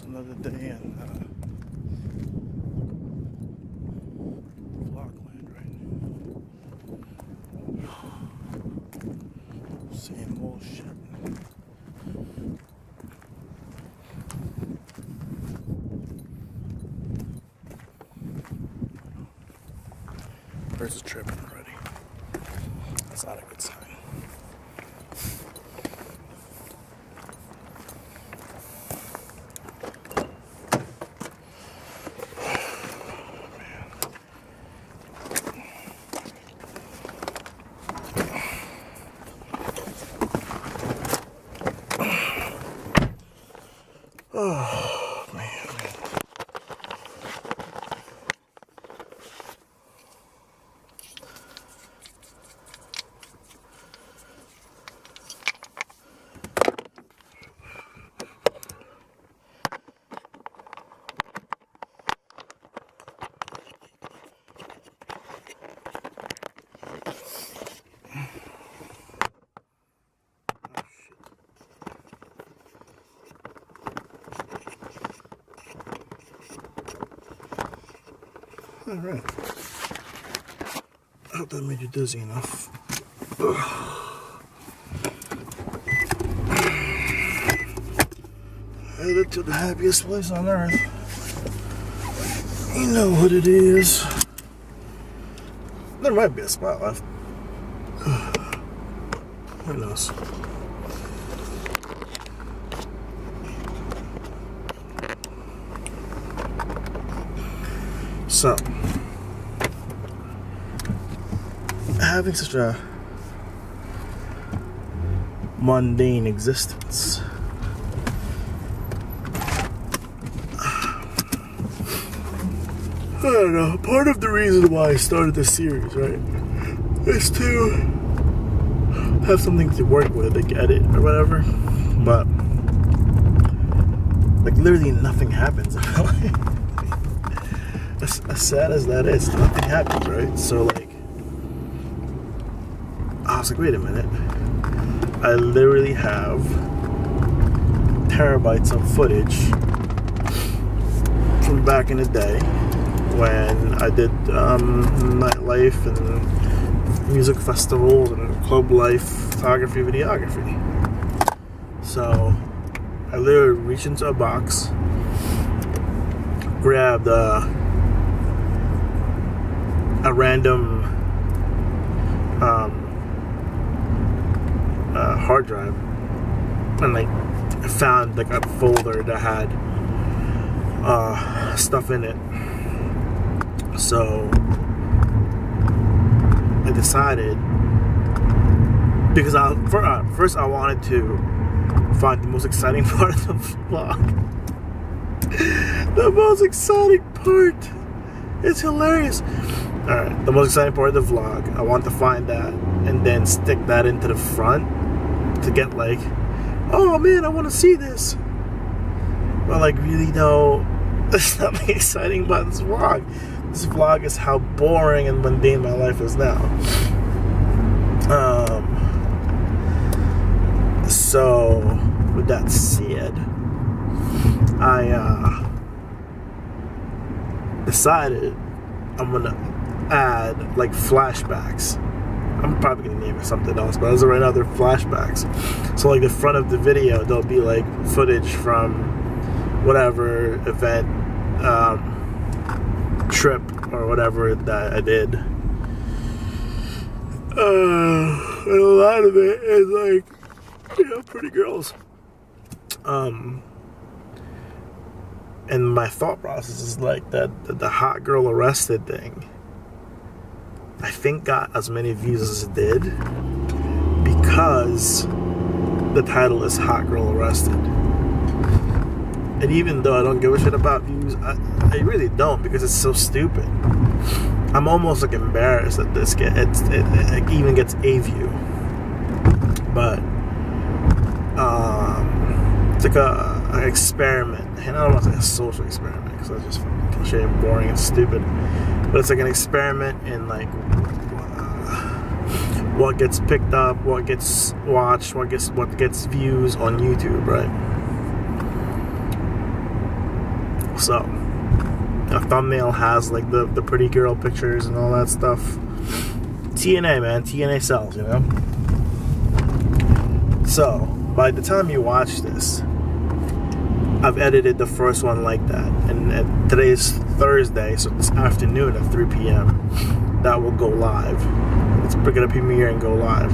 Another day in Vlogland, right? Same old shit. Birds are tripping already. That's not a good sign. Oh, man. All right. I hope that made you dizzy enough. Headed to the happiest place on earth. You know what it is. There might be a spot left. Who knows? So, having such a mundane existence, I don't know, part of the reason why I started this series, right, is to have something to work with, like edit or whatever, but, like, literally nothing happens. As sad as that is, nothing happens, right? So, like, I was like, wait a minute. I literally have terabytes of footage from back in the day when I did nightlife and music festivals and club life, photography, videography. So I literally reached into a box, grabbed a random hard drive, and like found like a folder that had stuff in it. So I decided, because first I wanted to find the most exciting part of the vlog. The most exciting part. It's hilarious. Alright, the most exciting part of the vlog. I want to find that and then stick that into the front to get like, oh man, I want to see this. But like, really though, there's nothing exciting about this vlog. This vlog is how boring and mundane my life is now. So with that said, I decided I'm gonna add like flashbacks. I'm probably gonna name it something else, but those are another flashbacks. So like the front of the video, there'll be like footage from whatever event, trip or whatever that I did. And a lot of it is like, you know, pretty girls. And my thought process is like that the hot girl arrested thing, I think got as many views as it did because the title is Hot Girl Arrested. And even though I don't give a shit about views, I really don't, because it's so stupid. I'm almost like embarrassed that this it even gets a view. But it's like an experiment. And I don't want to say a social experiment because that's just fucking cliche and boring and stupid. But it's like an experiment in like what gets picked up, what gets watched, what gets views on YouTube, right? So a thumbnail has like the pretty girl pictures and all that stuff. TNA, man, TNA sells, you know. So by the time you watch this, I've edited the first one like that, and today is Thursday, so this afternoon at 3 p.m. that will go live. It's gonna premiere and go live.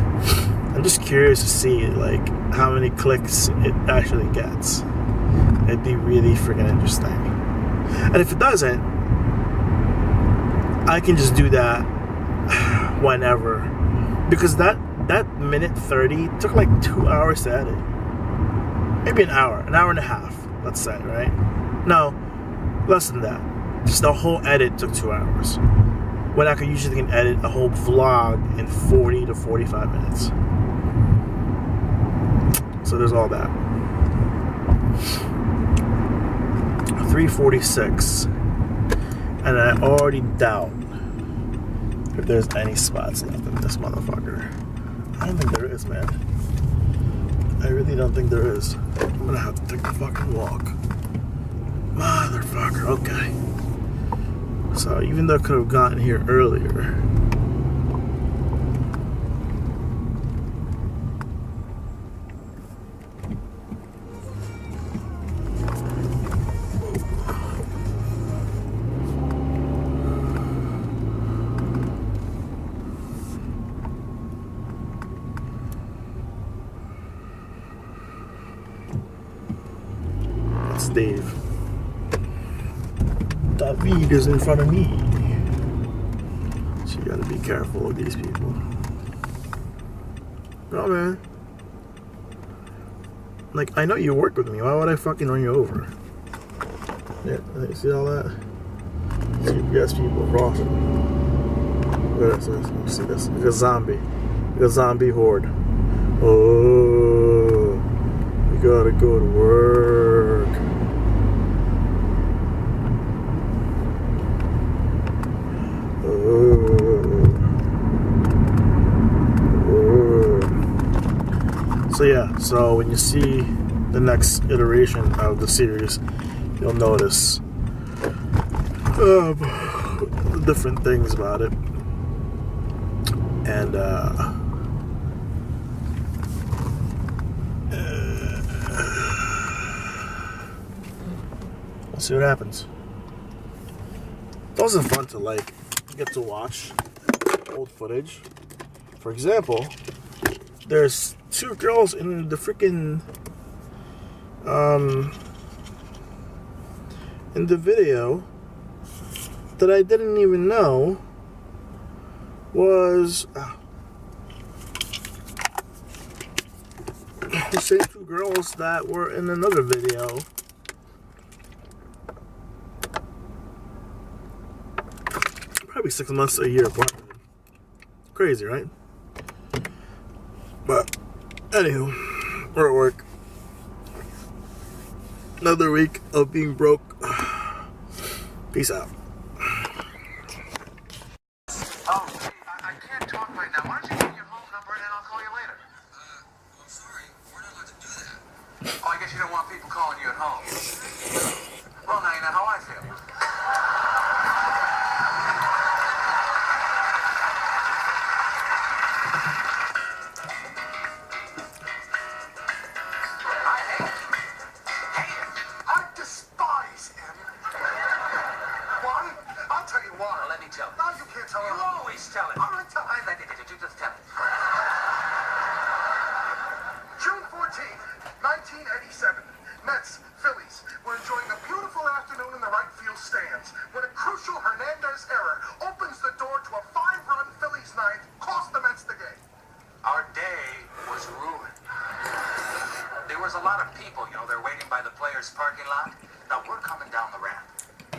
I'm just curious to see like how many clicks it actually gets. It'd be really freaking interesting. And if it doesn't, I can just do that whenever, because that minute 30 took like 2 hours to edit. Maybe an hour and a half. Let's say, right? No, less than that. Just the whole edit took 2 hours. When I could usually edit a whole vlog in 40 to 45 minutes. So there's all that. 3:46. And I already doubt if there's any spots left in this motherfucker. I don't think there is, man. I really don't think there is. I'm gonna have to take a fucking walk. Motherfucker, okay. So even though I could have gotten here earlier, that's Dave. David is in front of me. So you gotta be careful with these people. No, man. Like, I know you work with me. Why would I fucking run you over? Yeah, you see all that? CPS people crossing. Look at this. See this? Like a zombie. Like a zombie horde. Oh, we gotta go to work. So yeah, so when you see the next iteration of the series, you'll notice different things about it. And we'll see what happens. It wasn't fun to like get to watch old footage. For example, there's 2 girls in the freaking in the video that I didn't even know was the same 2 girls that were in another video. Probably 6 months to a year apart. Crazy, right? But anywho, we're at work. Another week of being broke. Peace out. Oh, I can't talk right now. Why don't you give me your home number and then I'll call you later? I'm sorry. We're not allowed to do that. Oh, I guess you don't want people calling you at home. Well, now you know how I feel. I hate it. Hate it. I despise him. Why? I'll tell you why. Well, let me tell you. No, you can't tell You him. always tell it. All right, tell him. You just tell it. June 14th, 1987. Mets, Phillies were enjoying a beautiful afternoon in the right field stands when a crucial Hernandez error opens the door to a 5-run Phillies ninth, cost the Mets the game. Our day was ruined. There was a lot of people, they're waiting by the players' parking lot. Now we're coming down the ramp.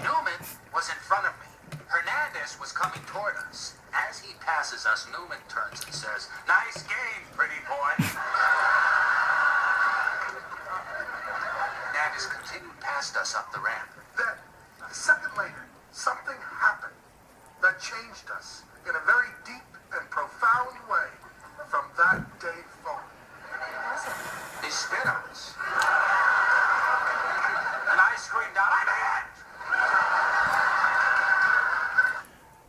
Newman was in front of me. Hernandez was coming toward us. As he passes us, Newman turns and says, "Nice game, pretty boy." Hernandez continued past us up the ramp. Then, a second later, something happened that changed us in a very deep and profound way from that day forward. He spit on us. And I screamed out, "I'm hit!"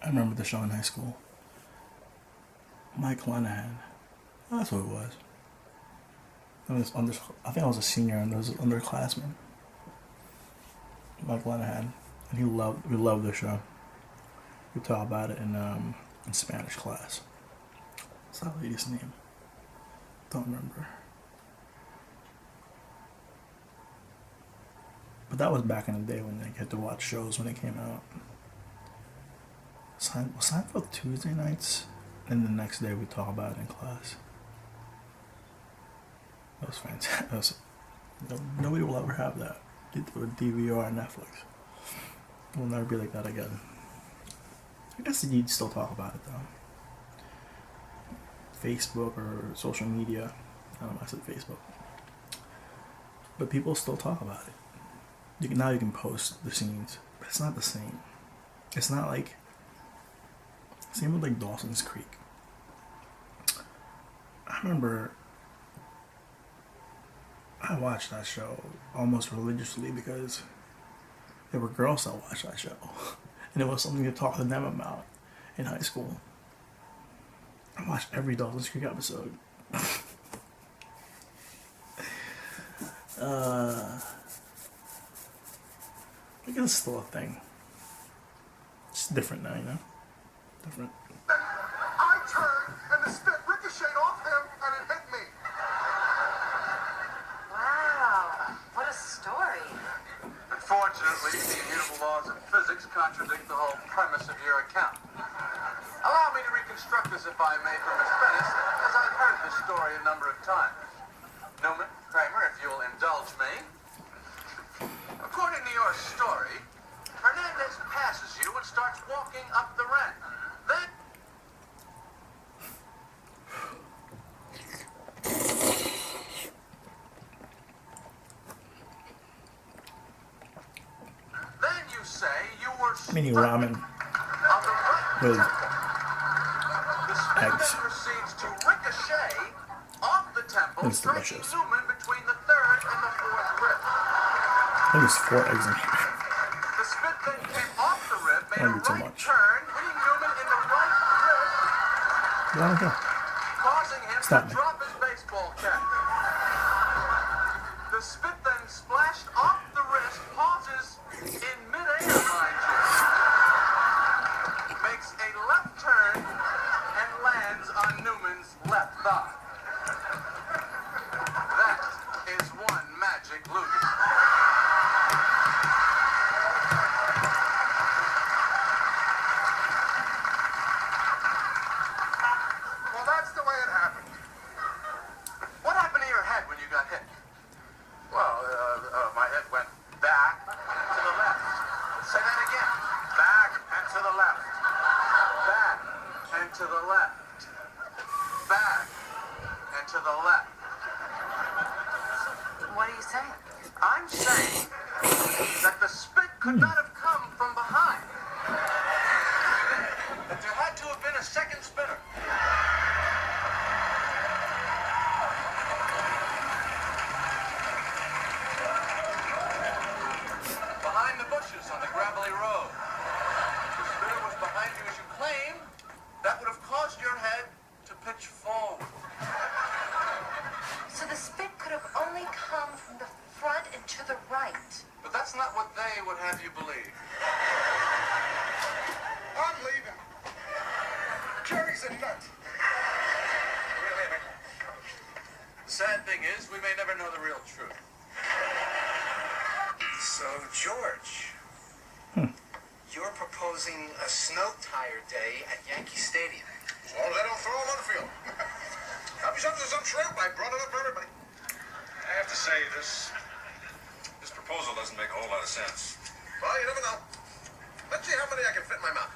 I remember the show in high school. Mike Lenahan. That's what it was. I think I was a senior and there was an underclassman. Mike Lenahan. And we loved the show. We talked about it in Spanish class. What's that lady's name? Don't remember. But that was back in the day when they had to watch shows when they came out. Was Seinfeld Tuesday nights? And the next day we talk about it in class. That was fantastic. Nobody will ever have that with DVR and Netflix. It will never be like that again. I guess you'd still talk about it though. Facebook or social media. I don't know, I said Facebook. But people still talk about it. Now you can post the scenes, but it's not the same. It's not like, same with like Dawson's Creek. I remember I watched that show almost religiously because there were girls that watched that show. And it was something to talk to them about in high school. I watched every Dawson's Creek episode. I guess it's still a thing. It's different now, Different. I turned and the spit ricocheted off him and it hit me. Wow, what a story. Unfortunately, the immutable laws of physics contradict the whole premise of your account. Allow me to reconstruct this, if I may, for Miss Bennis, as I've heard this story a number of times. Newman, Kramer, if you'll indulge me. According to your story, Hernandez passes you and starts walking up the ramp. Then... Then you say you were Mini ramen with eggs. proceeds to ricochet off the temple, It's striking delicious. Newman between the third and the fourth rib. I think there's 4 eggs in here. The spit then came off the rib, made That'd a be too right much. turn, hitting Newman in the right rib. Veronica? causing him Stop to me. drop his baseball cap. The spit then splashed off the wrist, pauses in midair, mind you. Makes a left turn and lands on Newman's left thigh. That is one magic loogie. Well, that's the way it happened. What happened to your head when you got hit? Well, my head went back to the left. Say that again. Back and to the left. Back and to the left. Back and to the left. What are you saying? I'm saying that the spit could not have come from behind. That there had to have been a second spinner. Behind the bushes on the gravelly road. If the spinner was behind you as you claim, that would have caused your head to pitch forward. So the spit could have only come from the front and to the right. But that's not what they would have you believe. I'm leaving. Jerry's a nut. The sad thing is, we may never know the real truth. So, George, you're proposing a snow-tire day at Yankee Stadium. As long as I don't throw him on the field. Help yourself to some shrimp. I brought it up for everybody. I have to say, this proposal doesn't make a whole lot of sense. Well, you never know. Let's see how many I can fit in my mouth.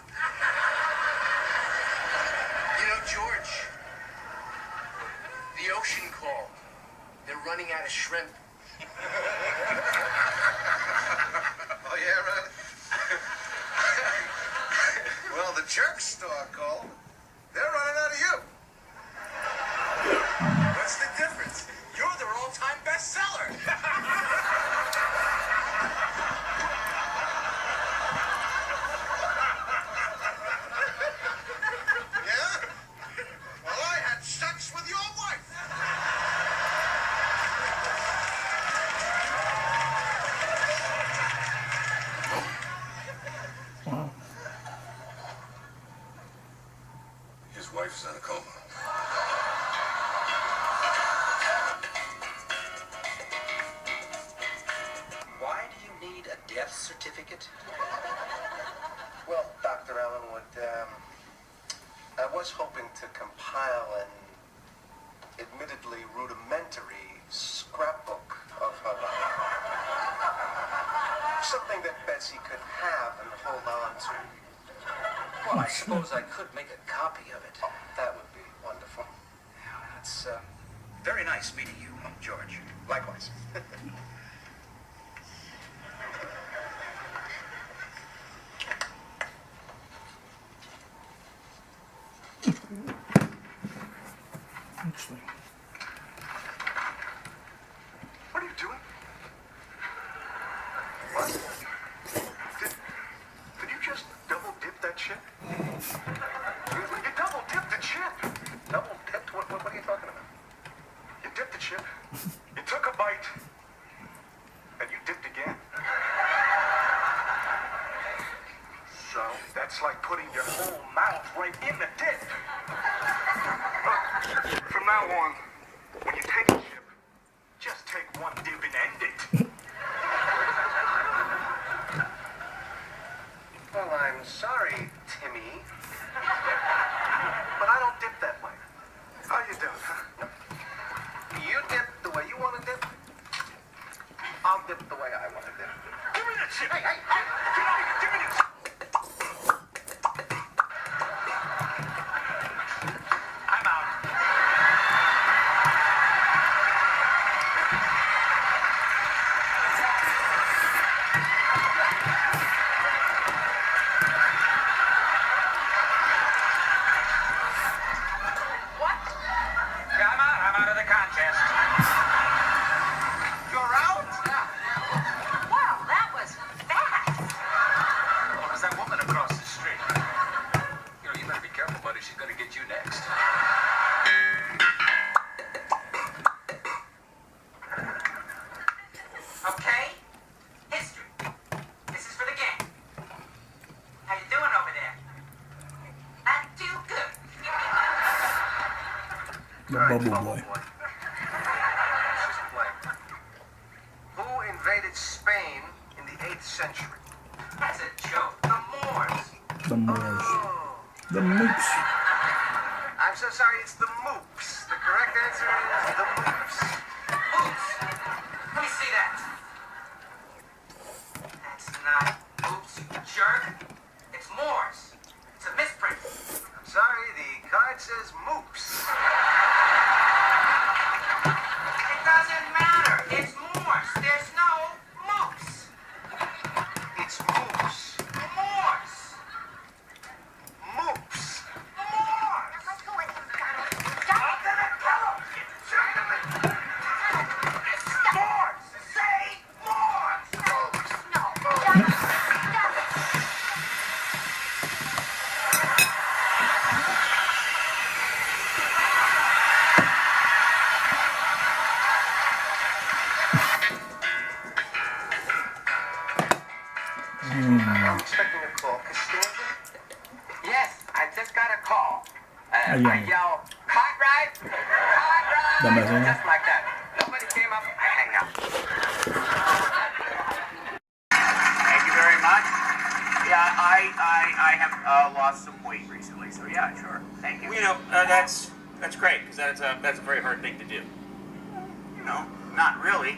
You know, George, the ocean called. They're running out of shrimp. Oh, yeah, right? Well, the jerk store called. They're running out of you. What's the difference? You're their all-time bestseller. Yeah? Well, I had sex with your wife. Wow. His wife's in a coma. Why do you need a death certificate? Well, Dr. Allen, I was hoping to compile an admittedly rudimentary scrapbook of her life. Something that Betsy could have and hold on to. Well, I suppose I could make a copy of it. Oh, that would be wonderful. It's very nice meeting you, George. Likewise. Interesting. What are you doing? What? Did you just double dip that chip? You double dipped the chip. Double dipped? What are you talking about? You dipped the chip. You took a bite. And you dipped again. So that's like putting your whole mouth right in the dip. Look, from now on, when you take a chip, just take one dip and end it. Well, I'm sorry, Timmy. But I don't dip that way. How you doing, huh? You dip the way you want to dip. I'll dip the way I want to dip. Give me the chip! Hey! Get out of here! Give me the chip! I'm out. What? Yeah, I'm out of the contest. You're out? Wow, that was fast. Well, there's that woman across the street. You better be careful, buddy. She's gonna get you next. Bubble Bubble Boy. Boy. Let's just play. Who invaded Spain in the 8th century? That's a joke. The Moors. The Moors. Oh. The Moops. I'm so sorry, it's the Moops. The correct answer is the Moops. Oops. Let me see that. That's not oops, you jerk. It's Moors. It's a misprint. I'm sorry, the card says Moops. It doesn't matter. It's Moors. There's no moops. It's Moops. Moors. Moops. Moors. Let go of him, Donald. I'm gonna kill him. You gentlemen. It's Moors. Say Moors. No, Donald. Stop it. I'm expecting a call. Costanza? Yes, I just got a call. Are you I yell, hot ride? Hot ride? Dame eso, ¿no? Just like that. Nobody came up, I hang up. Thank you very much. Yeah, I have lost some weight recently, so yeah, sure. Thank you. Well, you know, that's great because that's a very hard thing to do. You know, not really.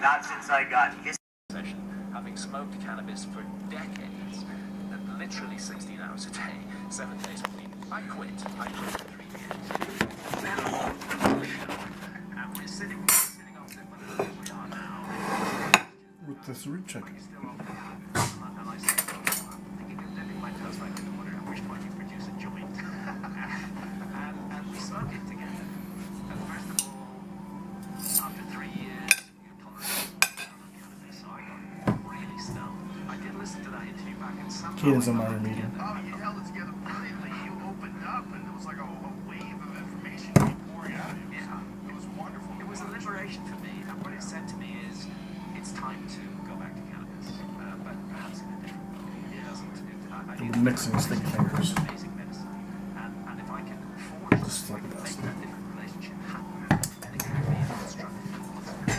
Not since I got his. Having smoked cannabis for decades, literally 16 hours a day, 7 days a week. I quit for 3 years. And we're sitting on similar as we are now. With this root chicken. Still on and I said, I'm thinking of dipping my toes back in the water, at which point you produce a joint. and we smoke it together. And first of all, after 3 years, you tolerate cannabis, so I got really stoned. I did listen to that interview back and somehow Cadence I of got my it meeting. together. Oh, you held it together brilliantly. You opened up, and there was like a wave of information pouring out of you. Yeah. It was wonderful. It was a liberation for me, and what it said to me is, it's time to go back to cannabis, but perhaps in a different way. It doesn't. We're mixing sticky fingers. It's amazing medicine, and if I can forge Just like make this. that different relationship happen, then it can be constructive. I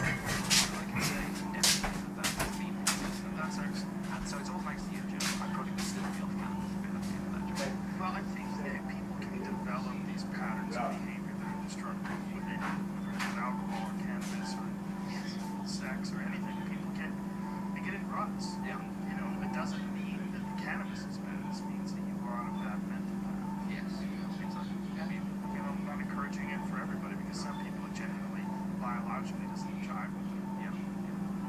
can say definitely that has been and that's excellent. And so it's all thanks to you, Joe. I probably would still be off cannabis if it hadn't been for that, Joe. Well, I think that people can develop these patterns of behavior that are destructive, whether it's alcohol or cannabis or sex or anything. People they get in ruts. Yeah. And, you know, it doesn't mean that the cannabis is bad. This means that you are on a bad mental path. Yes, exactly. I mean, you know, I'm not encouraging it for everybody because some people it genuinely biologically doesn't jive with them. Yeah.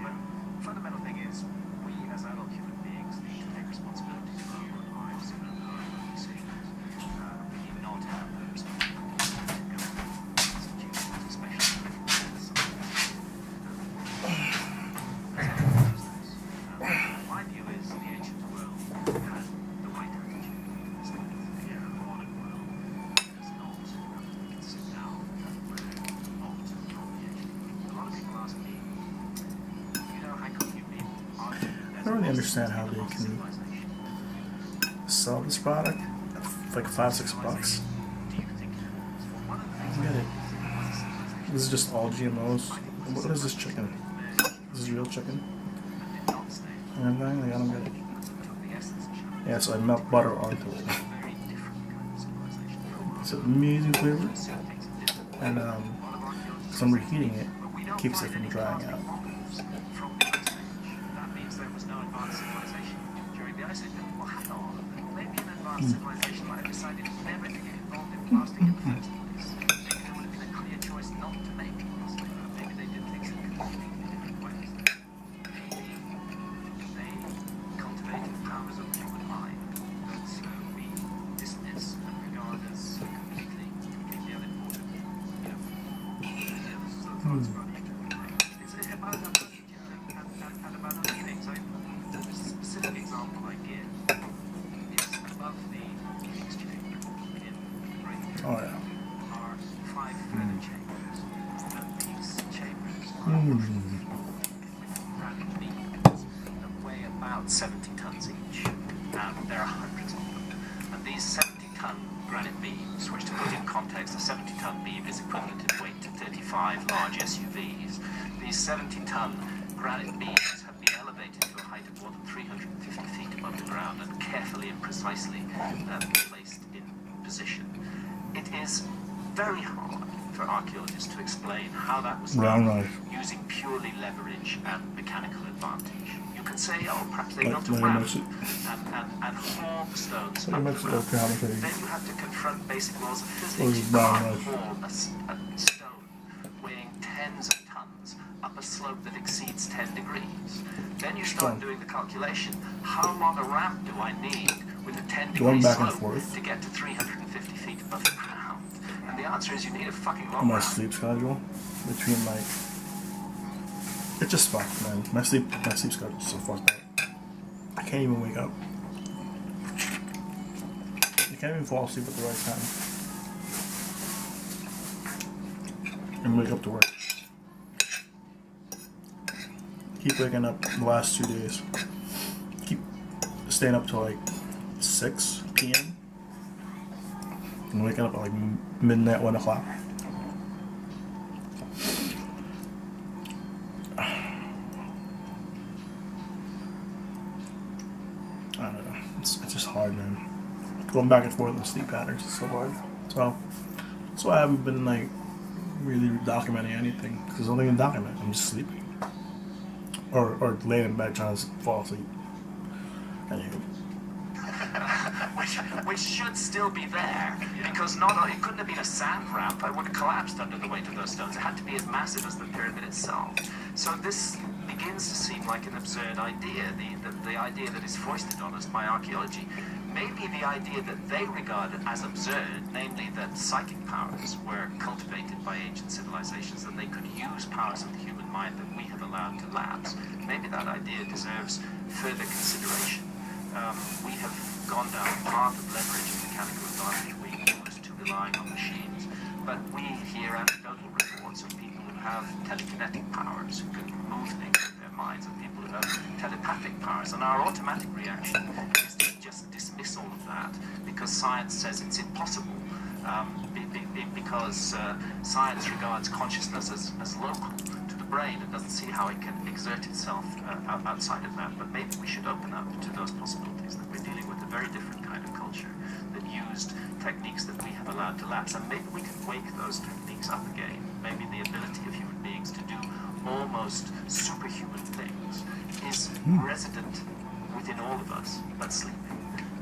But the fundamental thing is, we as adult human beings need to take responsibility for our own lives and our own decisions. We need not have the responsibility to go especially my view is the ancient world had the right attitude to this kind of thing. The modern world does not. We can sit down and not a lot of people ask me, you know, how come you've been arguing? I don't really understand how they can sell this product at like $5-6 bucks. I don't get it. This is just all GMOs. What is this chicken? This is real chicken? And everything? Like, I don't get it. Yeah, so I melt butter onto it. It's an amazing flavor. And as I'm reheating it, it keeps it from drying out. That means there was no advanced civilization during the Ice Age. Well, hang on. Maybe an advanced civilization might have decided never to get involved in plastic in the first place. Maybe there would have been a clear choice not to make plastic. Maybe they did things in completely different ways. Maybe they cultivated powers of the human mind that we dismiss and regard as completely unimportant. You know, so thoughts about each other. It's about and about other things. The specific example I give is above the exchange in Great Britain Oh, yeah. are 5 feather chambers, and these chambers are round beams that weigh about 70 tons each. There are hundreds of them, and these 70 70-ton granite beams, which, to put in context, a 70-ton beam is equivalent in weight to 35 large SUVs. These 70-ton granite beams have been elevated to a height of more than 350 feet above the ground and carefully and precisely placed in position. It is very hard for archaeologists to explain how that was done using purely leverage and mechanical advantage. You can say, oh, perhaps they built a ramp and hauled the stones up the ramp. Then you have to confront basic laws of physics. You can't haul a stone weighing tens of tons up a slope that exceeds 10 degrees. Then you start doing the calculation. How long a ramp do I need with a 10-degree slope to get to 350 feet above the ground? And the answer is you need a fucking long My ramp. sleep schedule between like it's just fucked, man. My sleep schedule is so fucked up. I can't even wake up. I can't even fall asleep at the right time and wake up to work. Keep waking up the last 2 days. Keep staying up till like 6 p.m. and waking up at like midnight, 1 o'clock. I don't know. It's just hard, man. Going back and forth in sleep patterns is so hard. So that's why I haven't been like really documenting anything. Because there's nothing to document. I'm just sleeping. Or laying in bed trying to fall asleep. Anywho. Which should still be there, because not only it couldn't have been a sand ramp, I would have collapsed under the weight of those stones. It had to be as massive as the pyramid itself. So this begins to seem like an absurd idea, the idea that is foisted on us by archaeology. Maybe the idea that they regard as absurd, namely that psychic powers were cultivated by ancient civilizations, that they could use powers of the human mind that we have allowed to lapse. Maybe that idea deserves further consideration. We have gone down the path of leveraging mechanical advantage. We used to relying on machines, but we hear anecdotal reports of people who have telekinetic powers, who can move things with their minds, and people who have telepathic powers. And our automatic reaction is to just dismiss all of that because science says it's impossible. Because science regards consciousness as local to the brain and doesn't see how it can exert itself outside of that. But maybe we should open up to those possibilities, that we're dealing with a very different kind of culture that used techniques that we have allowed to lapse, and maybe we can wake those techniques up again. Maybe the ability of human beings to do almost superhuman things is resident within all of us, but sleeping.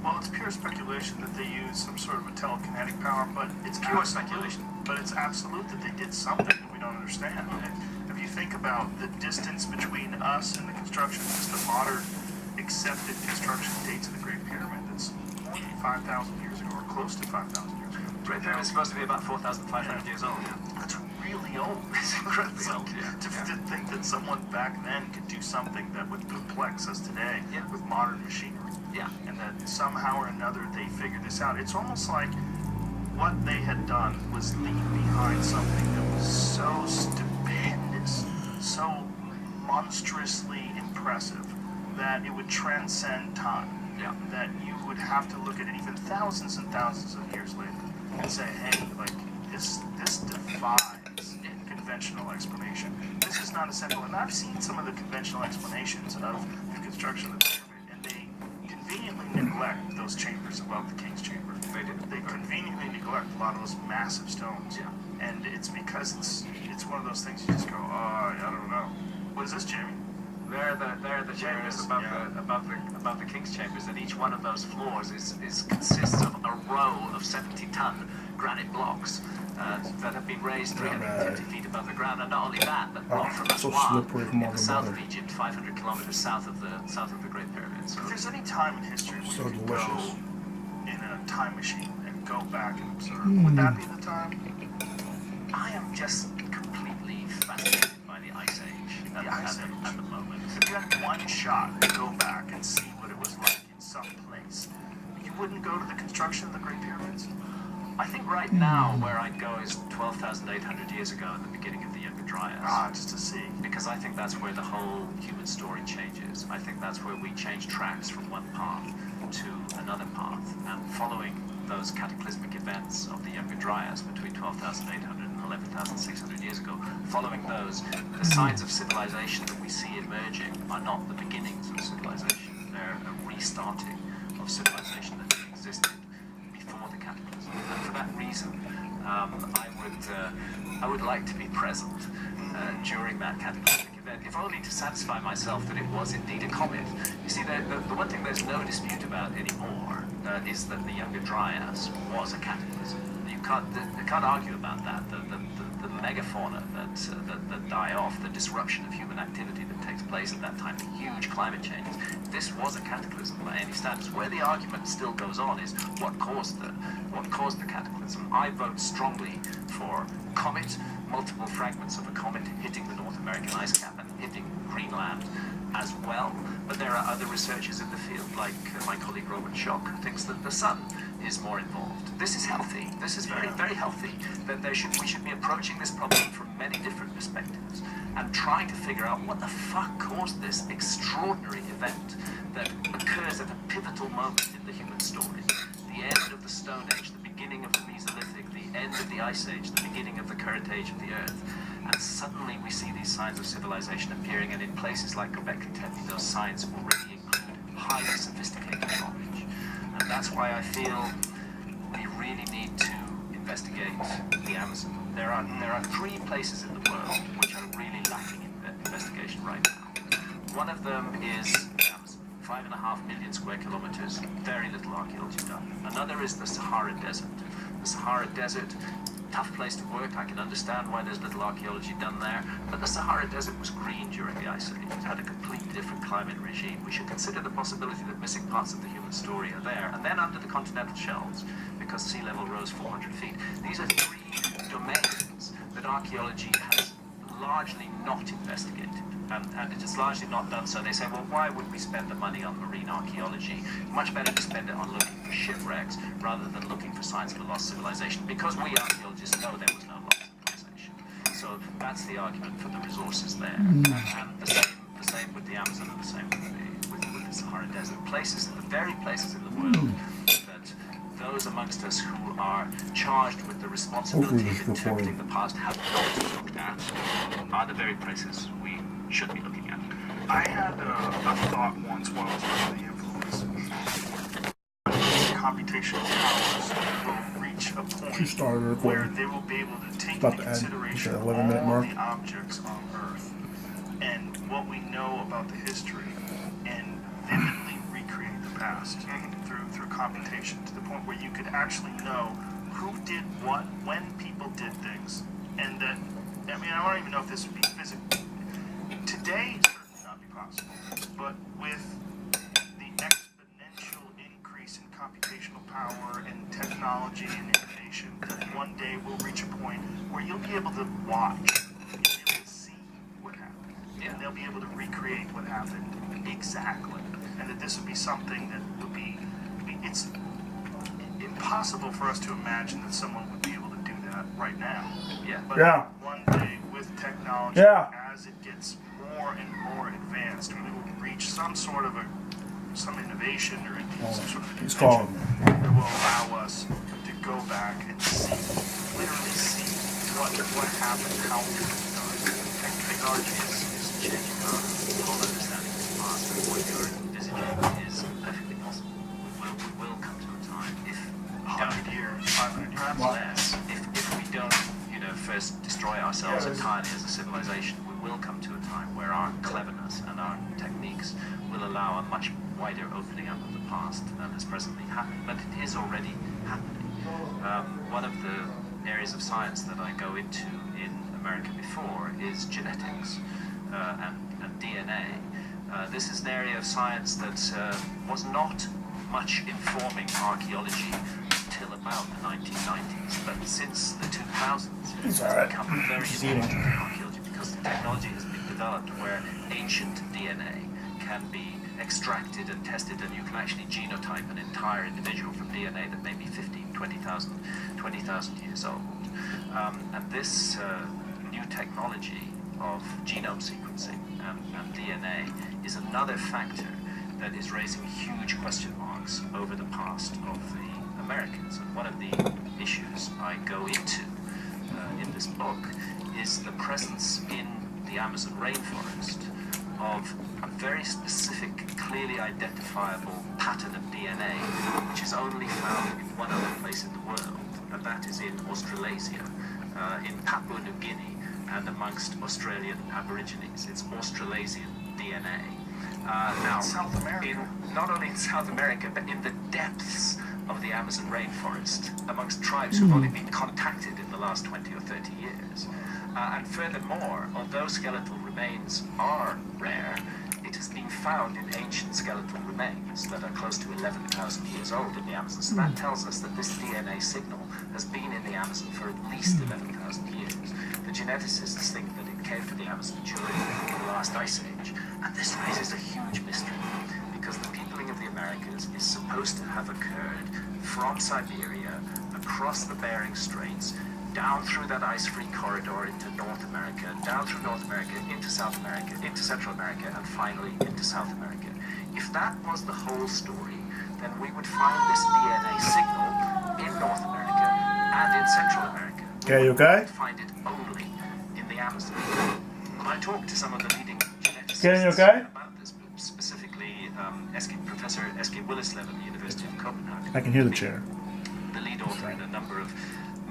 Well, it's pure speculation that they use some sort of a telekinetic power, but it's Pure speculation. But it's absolute that they did something that we don't understand. And if you think about the distance between us and the construction, just the modern accepted construction dates of the Great Pyramid, that's more than 5,000 years ago, or close to 5,000 years ago. The Great Pyramid is supposed to be about 4,500 years old. That's really old. It's incredibly old. To think that someone back then could do something that would perplex us today with modern machinery. Yeah. And that somehow or another they figured this out. It's almost like what they had done was leave behind something that was so stupendous, so monstrously impressive, that it would transcend time. Yeah. That you would have to look at it even thousands and thousands of years later and say, hey, like, this defies conventional explanation. This is not a simple, and I've seen some of the conventional explanations of the construction of the pyramid, and they conveniently neglect those chambers above the king's chamber. They conveniently neglect a lot of those massive stones. Yeah. And it's because it's one of those things you just go, oh, I don't know. What is this, Jamie? They're the chambers above the king's chambers, and each one of those floors consists of a row of 70-ton granite blocks that have been raised 350 feet above the ground. And not only that, but blocked from Aswan in the south of Egypt, 500 kilometers south of the Great Pyramid. So if there's any time in history where you could go in a time machine and go back and observe, would that be the time? I am just completely fascinated by the Ice Age at the moment. If you had one shot to go back and see what it was like in some place, you wouldn't go to the construction of the Great Pyramids? I think right now where I'd go is 12,800 years ago at the beginning of the Younger Dryas. Just to see. Because I think that's where the whole human story changes. I think that's where we change tracks from one path to another path, and following those cataclysmic events of the Younger Dryas between 12,800 and 11,600 years ago, following those, the signs of civilization that we see emerging are not the beginnings of civilization. They're a restarting of civilization that existed before the cataclysm. And for that reason, I would like to be present during that cataclysmic event, if only to satisfy myself that it was indeed a comet. You see, the one thing there's no dispute about anymore is that the Younger Dryas was a cataclysm. You can't argue about that. The megafauna that die off, the disruption of human activity that takes place at that time, the huge climate changes. This was a cataclysm by any standards. Where the argument still goes on is what caused the cataclysm. I vote strongly for comet, multiple fragments of a comet hitting the North American ice cap and hitting Greenland as well. But there are other researchers in the field, like my colleague Robert Schock, who thinks that the sun is more involved. This is healthy. This is very, very healthy. That we should be approaching this problem from many different perspectives and trying to figure out what the fuck caused this extraordinary event that occurs at a pivotal moment in the human story. The end of the Stone Age, the beginning of the Mesolithic, the end of the Ice Age, the beginning of the Current Age of the Earth. And suddenly we see these signs of civilization appearing, and in places like Quebec and Kentucky, those signs already include highly sophisticated knowledge. And that's why I feel we really need to investigate the Amazon. There are 3 places in the world which are really lacking in investigation right now. One of them is the Amazon, 5.5 million square kilometers, very little archaeology done. Another is the Sahara Desert. The Sahara Desert, tough place to work. I can understand why there's little archaeology done there, but the Sahara Desert was green during the Ice Age. It had a completely different climate regime. We should consider the possibility that missing parts of the human story are there. And then under the continental shelves, because sea level rose 400 feet. These are 3 domains that archaeology has largely not investigated. And it is largely not done so. They say, well, why would we spend the money on marine archaeology? Much better to spend it on looking for shipwrecks rather than looking for signs of a lost civilization, because we archaeologists know there was no lost civilization. So that's the argument for the resources there. And the same with the Amazon, and the same with the Sahara Desert. Places, the very places in the world that those amongst us who are charged with the responsibility of interpreting the past have not looked at are the very places we should be looking at. I had a thought once while I was under the influence. Computational powers will reach a point where they will be able to take into consideration all the objects on Earth and what we know about the history and vividly recreate the past through computation, to the point where you could actually know who did what, when people did things, and that, I mean, I don't even know if this would be physical. Today, it certainly not be possible, but with the exponential increase in computational power and technology and innovation, that one day we'll reach a point where you'll be able to watch, you'll be able to see what happened, and they'll be able to recreate what happened exactly, and that this would be something that would be, it's impossible for us to imagine that someone would be able to do that right now. But one day, with technology, as it gets more and more advanced, we will reach some sort of some innovation or some sort of invention that will allow us to go back and literally see what happened, how it was done. Technology is changing our whole understanding of the past, and what you're envisaging is perfectly possible. We will come to a time, if 100 years, 500 years, perhaps less, if we don't, first destroy ourselves entirely as a civilization, we will come to a time where our cleverness and our techniques will allow a much wider opening up of the past than has presently happened. But it is already happening. One of the areas of science that I go into in America before is genetics and DNA. This is an area of science that was not much informing archaeology until about the 1990s, but since the 2000s it has become very important in archaeology, because the technology has been developed where ancient DNA can be extracted and tested, and you can actually genotype an entire individual from DNA that may be 15, 20,000 years old. And this new technology of genome sequencing and DNA is another factor that is raising huge question marks over the past of the Americans. And one of the issues I go into in this book is the presence in the Amazon rainforest of a very specific, clearly identifiable pattern of DNA, which is only found in one other place in the world, and that is in Australasia, in Papua New Guinea, and amongst Australian Aborigines. It's Australasian DNA. Now, South America. Not only in South America, but in the depths of the Amazon rainforest, amongst tribes who've only been contacted in the last 20 or 30 years. And furthermore, although skeletal remains are rare, it has been found in ancient skeletal remains that are close to 11,000 years old in the Amazon. So that tells us that this DNA signal has been in the Amazon for at least 11,000 years. The geneticists think that it came to the Amazon during the last ice age. And this raises a huge mystery, because the peopling of the Americas is supposed to have occurred from Siberia, across the Bering Straits, down through that ice-free corridor into North America, down through North America, into South America, into Central America, and finally into South America. If that was the whole story, then we would find this DNA signal in North America and in Central America. Okay, you okay? We would find it only in the Amazon. When I talked to some of the leading geneticists you okay? about this, specifically Professor S.K. Willislev at the University of Copenhagen. I can hear the chair. The lead author in a number of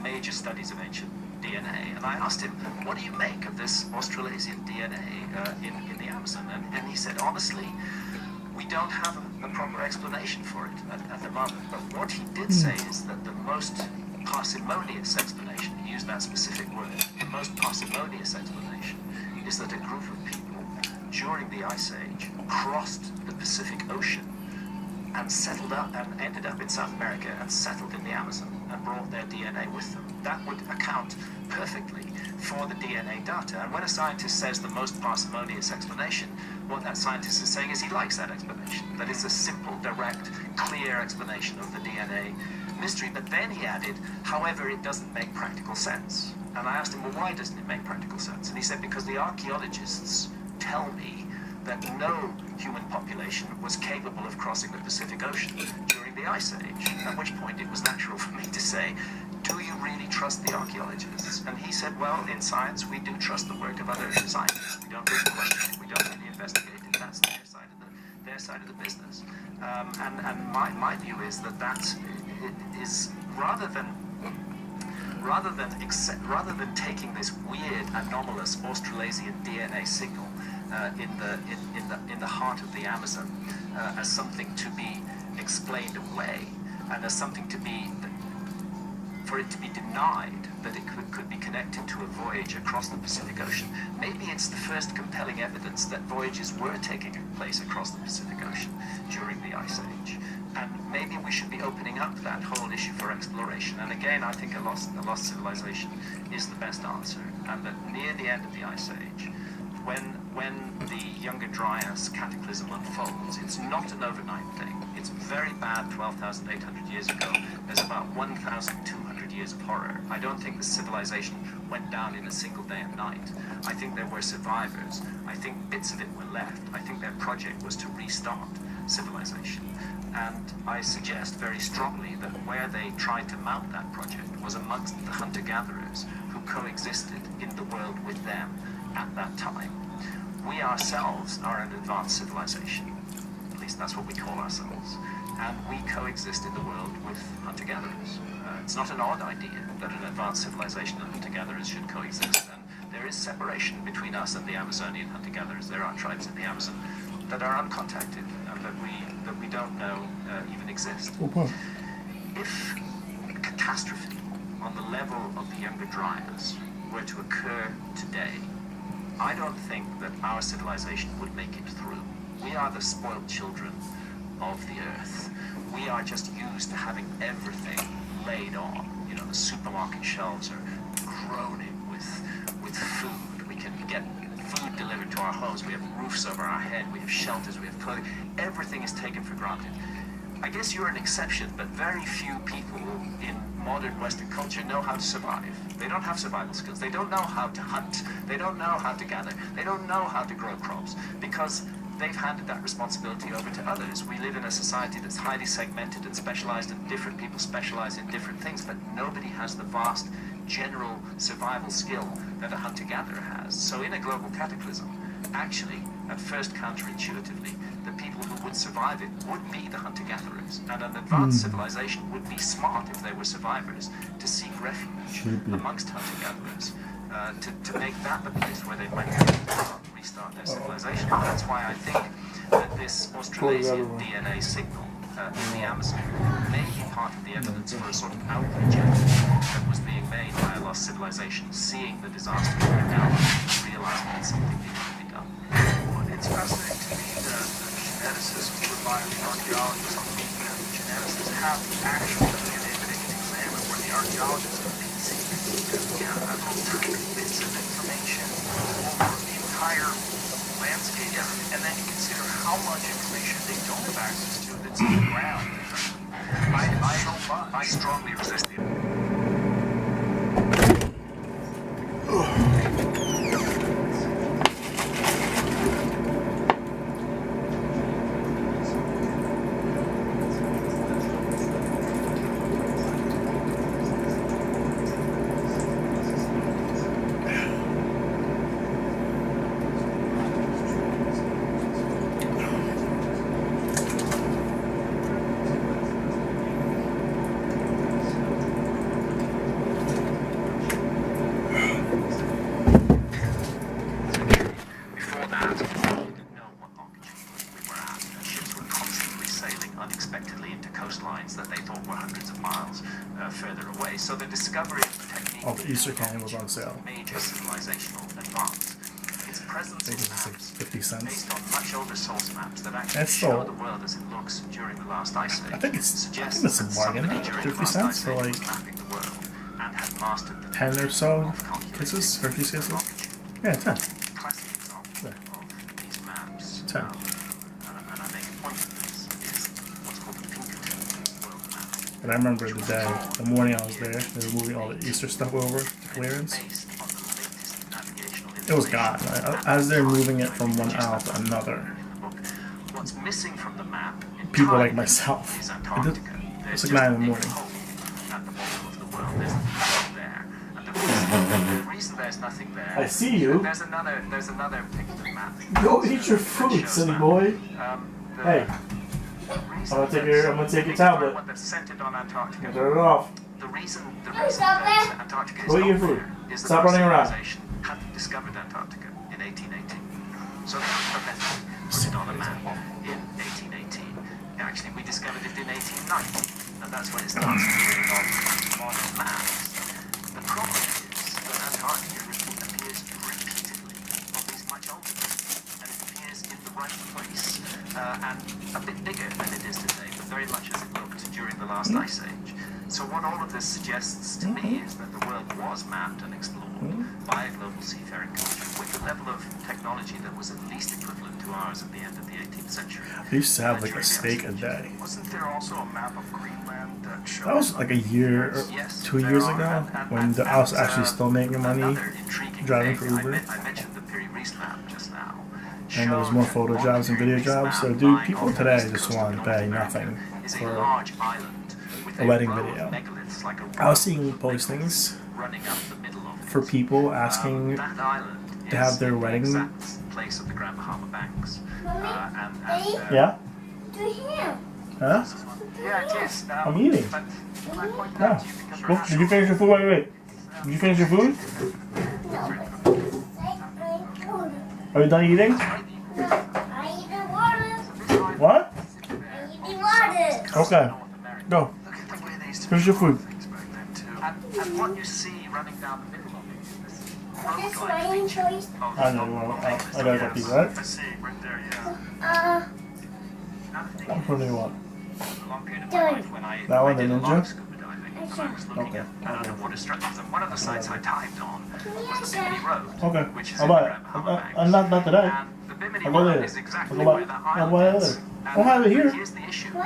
major studies of ancient DNA, and I asked him, what do you make of this Australasian DNA in the Amazon? And he said, honestly, we don't have a proper explanation for it at the moment. But what he did say is that the most parsimonious explanation, he used that specific word, the most parsimonious explanation is that a group of people during the Ice Age crossed the Pacific Ocean and settled up and ended up in South America and settled in the Amazon and brought their DNA with them. That would account perfectly for the DNA data. And when a scientist says the most parsimonious explanation, what that scientist is saying is he likes that explanation. That it's a simple, direct, clear explanation of the DNA mystery. But then he added, however, it doesn't make practical sense. And I asked him, well, why doesn't it make practical sense? And he said, because the archaeologists tell me that no human population was capable of crossing the Pacific Ocean during the Ice Age, at which point it was natural for me to say, do you really trust the archaeologists? And he said, well, in science, we do trust the work of other scientists. We don't really question it, we don't really investigate it. That's their side of the business. And my view is that is rather than taking this weird, anomalous Australasian DNA signal in the heart of the Amazon as something to be explained away, and as something for it to be denied that it could be connected to a voyage across the Pacific Ocean. Maybe it's the first compelling evidence that voyages were taking place across the Pacific Ocean during the Ice Age. And maybe we should be opening up that whole issue for exploration. And again, I think a lost civilization is the best answer. And that near the end of the Ice Age, when the Younger Dryas cataclysm unfolds, it's not an overnight thing. It's very bad 12,800 years ago. There's about 1,200 years of horror. I don't think the civilization went down in a single day and night. I think there were survivors. I think bits of it were left. I think their project was to restart civilization. And I suggest very strongly that where they tried to mount that project was amongst the hunter-gatherers who coexisted in the world with them at that time. We ourselves are an advanced civilization. At least that's what we call ourselves. And we coexist in the world with hunter-gatherers. It's not an odd idea that an advanced civilization and hunter-gatherers should coexist. And there is separation between us and the Amazonian hunter-gatherers. There are tribes in the Amazon that are uncontacted and that we don't know even exist. If a catastrophe on the level of the Younger Dryas were to occur today, I don't think that our civilization would make it through. We are the spoiled children of the earth. We are just used to having everything laid on. You know, the supermarket shelves are groaning with food. We can get food delivered to our homes. We have roofs over our head. We have shelters. We have clothing. Everything is taken for granted. I guess you're an exception, but very few people in modern Western culture know how to survive. They don't have survival skills. They don't know how to hunt. They don't know how to gather. They don't know how to grow crops because they've handed that responsibility over to others. We live in a society that's highly segmented and specialized, and different people specialize in different things, but nobody has the vast general survival skill that a hunter-gatherer has. So in a global cataclysm, actually, at first counterintuitively, the people who would survive it would be the hunter-gatherers, and an advanced civilization would be smart if they were survivors to seek refuge amongst hunter-gatherers, to make that the place where they might restart their civilization. And that's why I think that this Australasian DNA signal in the Amazon may be part of the evidence for a sort of outreach effort that was being made by a lost civilization, seeing the disaster coming down, realizing that something needed to be done. Well, it's fascinating to me that the geneticists who rely on the archaeologists on looking at the geneticists have the actual DNA that they can examine, where the archaeologists are piecing together bits of information over the entire landscape, and then you consider how much information they don't have access to that's in the ground. I strongly resist it. So the discovery of the technique Oh, the Easter candy was on sale. major civilizational advance. Its presence I think in it was like maps 50 cents. based on much older source maps that actually That's show still- the world as it looks during the last ice age. I think it's suggests a that bargain. somebody during the 50 last cents ice for age like was mapping the world and had mastered the 10 or technique so of calculating kisses, Hershey's kisses. longitude. Yeah, 10. Classic example of these maps. 10. And I make a point of this is what's called the Pinkerton world map. And I remember the day, the morning I was there, they were moving all the Easter stuff over to clearance. Based on the latest navigational It was gone. As they're moving it from one information aisle to another. What's missing from the map People like entirely myself. is It Antarctica. did- There's it's like just 9 in the a morning. hole at the bottom of the world. There's nothing there. And the reason there's nothing there. I see you. There's another picture map. Go eat your food, Shows silly that, boy. the Hey, reason I'm gonna take that's- your tablet. One that's centered on Antarctica. turn it off. The reason that Antarctica is Go eat not your food. there is that Stop our running around. civilization hadn't discovered Antarctica in 1818. So they took the method, put it on a map in 1818. Actually, we discovered it in 1890, and that's when it starts appearing on modern maps. The problem is that Antarctica appears repeatedly on these much older maps, and it appears in the right place, and a bit bigger than it is today, but very much as it looked during the last ice age. So what all of this suggests to me is that the world was mapped and explored by a global seafaring culture with a level of technology that was at least equivalent to ours at the end of the 18th century. I used to have like a steak a day. Wasn't there also a map of Greenland that showed? That was like a year or Yes, 2 there years are, ago and- when I was actually still making money. another intriguing driving thing, for Uber. I mentioned the Piri Reis map just now. And there was more photo jobs and video jobs. So dude, people today just want to pay nothing is a for large island with a wedding row of video. megaliths like a I was row seeing of postings megaliths running up the middle of it. for people asking That island to have is their in the wedding. exact place of the Grand Bahama Banks. Yeah? To him. Huh? Yeah, it is. I'm eating. But can I point Yeah. out to you because you're Did you finish your food? Wait. Did you finish your food? Are you done eating? I eat the water. What? I eat the water. Okay. Go. look at the way they used to Finish your food. things back then too. And what you see running down the middle of it is this This road-like rain feature choice. of I know. Well, I gotta go pee, right? I see, right there, yeah. Which one do you want? a long period of my life when I That one, did the a lot of ninja? scuba diving, and I was looking Okay. at underwater structures. And one of the sites I dived on was the Bimini Road, Okay. which is I'll in the buy it. Grand Bahama Banks. I'm not today. And the Bimini I'll go Road later. is exactly I'll go where buy- that I'll buy island it is. later. I don't have it here. Here's the issue. What?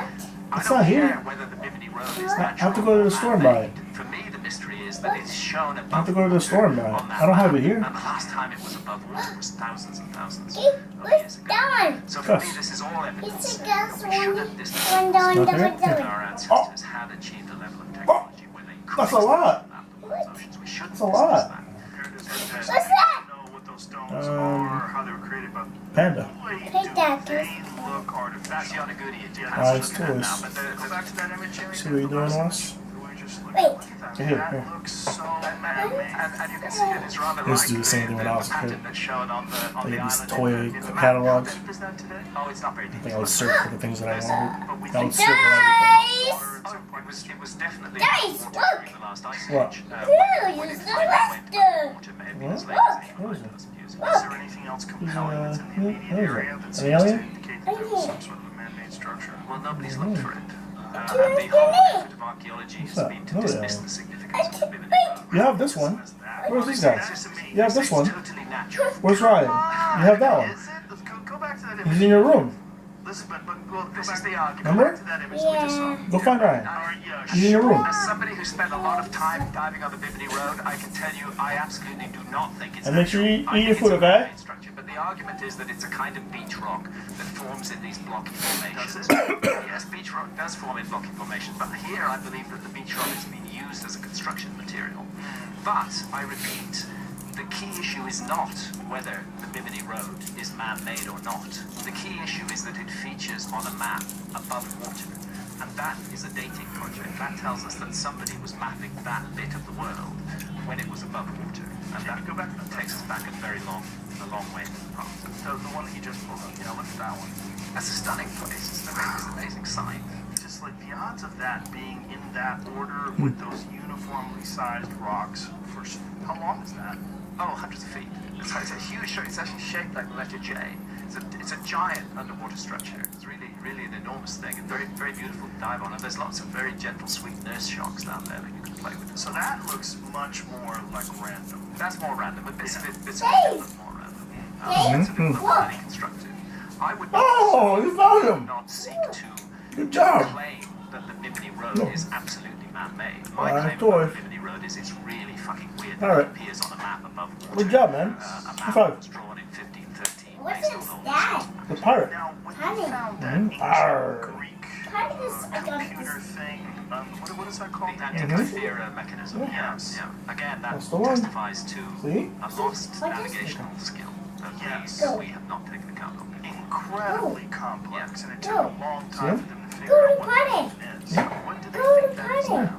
I It's don't not care here. whether the Bimini Road is I have to natural go to the or store and buy it. man-made. For me, the mystery is that it's shown above I have to go to the store now. on that I don't have map, it here. And the last time it was above water was thousands and thousands of What's years ago. done? So for me, Yes. this is all evidence It's a that gas we should one. have distanced One down, Okay. double that down. our ancestors had achieved a level of technology where they could That's a lot. map the world's oceans. We shouldn't That's a lot. dismiss that. What's that? know what those stones are, how they were created, but Panda. boy, Take that, do they look artificial. That's Yonaguni. It Yeah, Alright, that's let's what do I'm this. looking at now, but go back to that image, Jimmy. See what you're doing, Ross? We just look Wait. at that. Here, That here. looks so man-made. And you can see that it's rather Let's like do the same thing when I was a pattern kid. that's shown on the Like these island. toy in the map. catalogs. How deep is that today? Oh, it's not very I deep. think I would search for the things that I wanted. But we I would think circle everything. Guys! Oh, it was definitely Guys, water look! during the last ice What? age. Look, When it's it the finally went Western. underwater, may have been as late Look. as 800,000 years ago. Is there anything else compelling that's in the immediate area that seems to alien? indicate that there was some sort of a man-made structure? Well, nobody's looked for it. And the What's whole that? effort of archaeology has that? been to Oh, dismiss yeah. the significance of the Bimini Road. You have this one. Where's this guy? You have this It's one. totally natural. Where's Ryan? You have that one. Is it? Let's go back to that He's image. in your room. Listen, but go This back is the go argument. Remember? back to that image we just saw. Yeah. Go find Ryan. Yeah, He's in your room. As somebody who spent a lot of time diving on the Bimini Road, I can tell you I absolutely do not think it's And make sure you natural. I eat your think food, it's a okay? man-made structure, but the argument is that it's a kind of beach rock that forms in these blocky formations. Yes, beach rock does form in blocky formations, but here I believe that the beach rock has been used as a construction material. But, I repeat, the key issue is not whether the Bimini Road is man-made or not. The key issue is that it features on a map above water. And that is a dating project. That tells us that somebody was mapping that bit of the world when it was above water. And that takes us back a long way in the past. the one that you just pulled up. Yeah, look at that one. That's a stunning place. It's an amazing sight. Just like the odds of that being in that order with those uniformly sized rocks for how long is that? Oh, hundreds of feet. It's a huge structure. It's actually shaped like the letter J. It's a giant underwater structure. It's really an enormous thing and very beautiful to dive on. And there's lots of very gentle, sweet nurse sharks down there that you can play with. So that looks much more like random. That's more random, but bits of it look more random. Bits of it look highly constructed. I would not, Oh, you found him. not seek to Good job. claim that the Bimini Road No. is absolutely man-made. My Alright, claim toy. about the Bimini Road is it's really fucking weird that Alright. it appears on a map above water. Good job, man. A High map five. that was drawn in 1513 What based is on all that? The pirate. Now, when Honey. you found that Mhm. ancient Arr. Greek How does I got computer this? thing, what is that called? The Antikythera mechanism. Yes. Yeah. Again, that That's the one. testifies to See? a lost What is navigational skill that Yes. we have not taken account of. Incredibly complex, and it took Go. a long time See? for them to Go figure out to what party. that is. What do they Go to think that is party. now?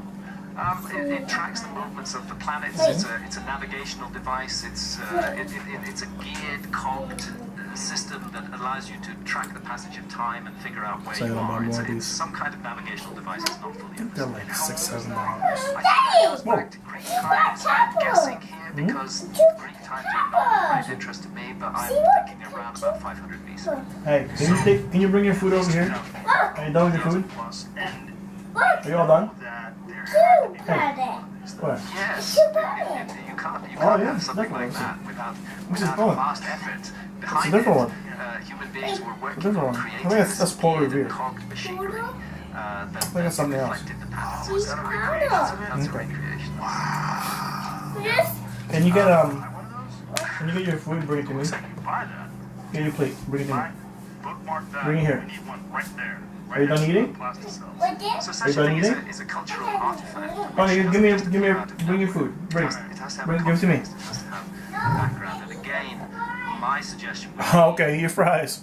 It tracks the movements of the planets. Wait. It's a navigational device. It's a geared, cogged system that allows you to track the passage of time and figure out where Say you that about are. more of It's these. some kind of navigational device. It's not fully They're understood. like $6,000. I think that goes back to Greek times. I'm guessing here because Greek times are not of great interest to me, but I'm thinking around about 500 BC. Hey, can you bring your food over here? Are you done with your food? Plus, and Are you all done? that there had to be Hey. What? Yes, Too bad. you can't Oh, yeah, have something like definitely. that without Which is a fun. vast effort It's a behind different it. one. Human beings were working different on one. I creating think that's this Polar geared and Revere. cogged machinery that that's something else. reflected the patterns. She's That's a proud recreation. of. That's a Okay. recreation. Yes. Can you get one of those. can you get your food and bring it to me? Looks like you buy that. Get your plate, bring it to me. Buy, bookmark that. Bring it here. We need one right there. Are you done eating? Plastic cells. What this? So such a Everybody thing eating? is a cultural artifact. Oh, which you doesn't just bring come your out of food. Bring it. It has to have Bring, a give it to me. context. It has to have a background. And again, my suggestion would Oh, okay, your fries.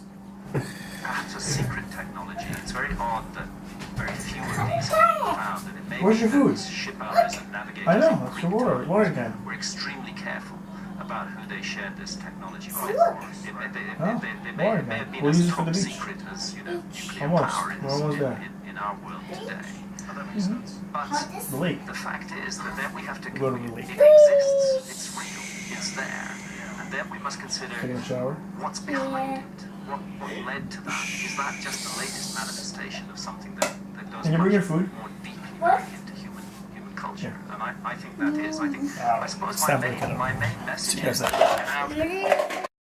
perhaps a secret technology. It's very odd that very few of these can be found. And it may Where's be your that food? these ship owners and navigators I know, in that's your Greek water, times water can. were extremely careful about who they shared this technology with. Look. They Oh, may water have can. been We'll as use it for top the beach. secret as nuclear Almost. power We're is almost there. in our world today. Oh, that makes sense. But What this? The lake. the fact is that then we have to Go to the it lake. exists, it's real, it's there, and then we must consider Taking a shower. what's behind it. What led to that? Is that just the latest manifestation of something that goes Can you bring much your food? more deeply What? back into human culture? And I think that is. I Ah, suppose it's definitely kind of- my main message Yes, is that we have